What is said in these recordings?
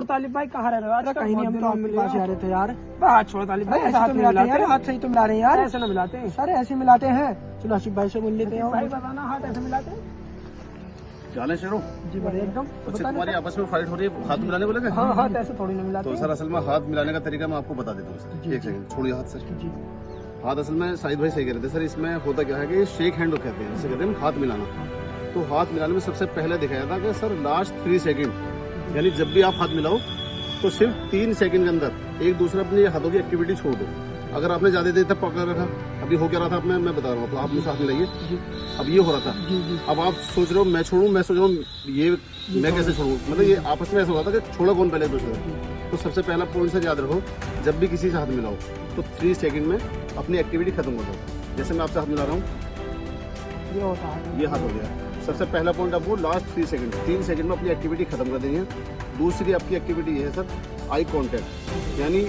और तालिब भाई कहाँ रह रहे हो यार? कहीं नहीं, हम तो आपके पास आ रहे थे यार। हाथ छोड़ो तालिब भाई, ऐसे तो मिलाते हैं यार, हाथ सही तो मिला रहे हैं यार। ऐसे ना मिलाते हैं सर ऐसे मिलाते हैं। चलो आशिफ भाई से मिल लेते हैं। भाई बताना, हाथ ऐसे मिलाते हैं? जाने शेरों जी बढ़िया एकदम। बच्चे तुम्हारी आपस में फाइट हो रही है, हाथ मिलाने को लगे? हाँ, हाथ ऐसे थोड़ी ना मिलाते तो सर असल में हाथ मिलाने का तरीका मैं आपको बता देता हूँ सर। एक सेकंड छोड़िए हाथ सर। जी हाथ असल में शाहिद भाई सही कह रहे थे सर। इसमें होता क्या है कि शेक हैंड कहते हैं, जिसे कहते हैं हाथ मिलाना। तो हाथ मिलाने में सबसे पहले दिखाया था कि सर लास्ट 3 सेकंड, यानी जब भी आप हाथ मिलाओ तो सिर्फ 3 सेकंड के अंदर एक दूसरे अपने हाथों की एक्टिविटी छोड़ दो। अगर आपने ज्यादा देर तक पकड़ रखा, अभी हो क्या रहा था आपने, मैं बता रहा हूँ, आप मुझे हाथ मिलाइए। अब ये हो रहा था, अब आप सोच रहे हो मैं छोड़ूं, मैं सोच रहा हूँ ये मैं कैसे छोड़ूं, मतलब ये आपस में ऐसा होता था कि छोड़ो कौन पहले दूसरे। तो सबसे पहला पॉइंट सर याद रखो, जब भी किसी से हाथ मिलाओ तो 3 सेकंड में अपनी एक्टिविटी खत्म कर दो। जैसे मैं आपसे हाथ मिला रहा हूँ, ये होता है, ये हाथ हो गया। सबसे पहला पॉइंट आपको लास्ट 3 सेकंड में अपनी एक्टिविटी खत्म कर देनी है। दूसरी आपकी एक्टिविटी ये है सर आई कांटेक्ट, यानी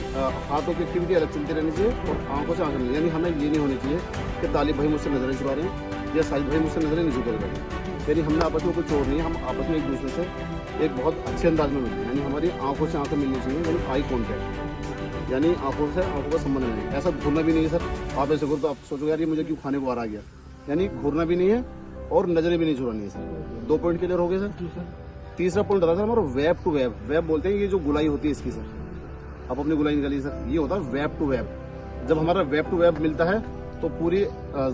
हाथों की एक्टिविटी अलग चलती रहनी चाहिए और आंखों से आंखें मिलनी, यानी हमें ये नहीं होनी चाहिए कि तालिब भाई मुझसे नजरें छुपा रहे हैं या साहिद भाई मुझसे नजरें नहीं छुपा रहे हैं। यानी हमने आपस में कोई चोर नहीं है, हम आपस में एक दूसरे से एक बहुत अच्छे अंदाज में मिलते हैं। यानी हमारी आंखों से आंखें मिलनी चाहिए, यानी आई कॉन्टैक्ट, यानी आंखों से आंखों का संबंध नहीं है। ऐसा घूरना भी नहीं है सर। आप ऐसे करो तो आप सोचो यार ये मुझे क्यों खाने को आ गया, यानी घूरना भी नहीं है और नजरें भी नहीं चुरानी है सर। 2 पॉइंट क्लियर हो गए सर। तीसरा पॉइंट रहा था हमारा वेब टू वेब। वेब बोलते हैं ये जो गुलाई होती है इसकी सर, आप अपनी गुलाई निकालिए सर, ये होता है वेब टू वेब। जब हमारा वेब टू वेब मिलता है तो पूरी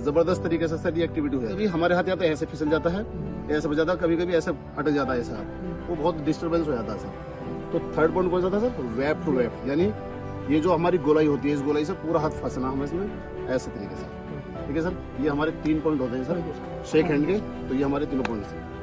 जबरदस्त तरीके से सर ये एक्टिविटी है। अभी हमारे हाथ आता है ऐसे फिसल जाता है, ऐसे बजाता है, कभी कभी ऐसे अटक जाता है ऐसा, वो बहुत डिस्टर्बेंस हो जाता है सर। तो थर्ड पॉइंट कौन सा था सर? वेब टू वेब, यानी ये जो हमारी गोलाई होती है, इस गोलाई से पूरा हाथ फंसना हमें इसमें ऐसे तरीके से। ठीक है सर, ये हमारे 3 पॉइंट होते हैं सर शेक हैंड के। तो ये हमारे तीनों पॉइंट्स हैं।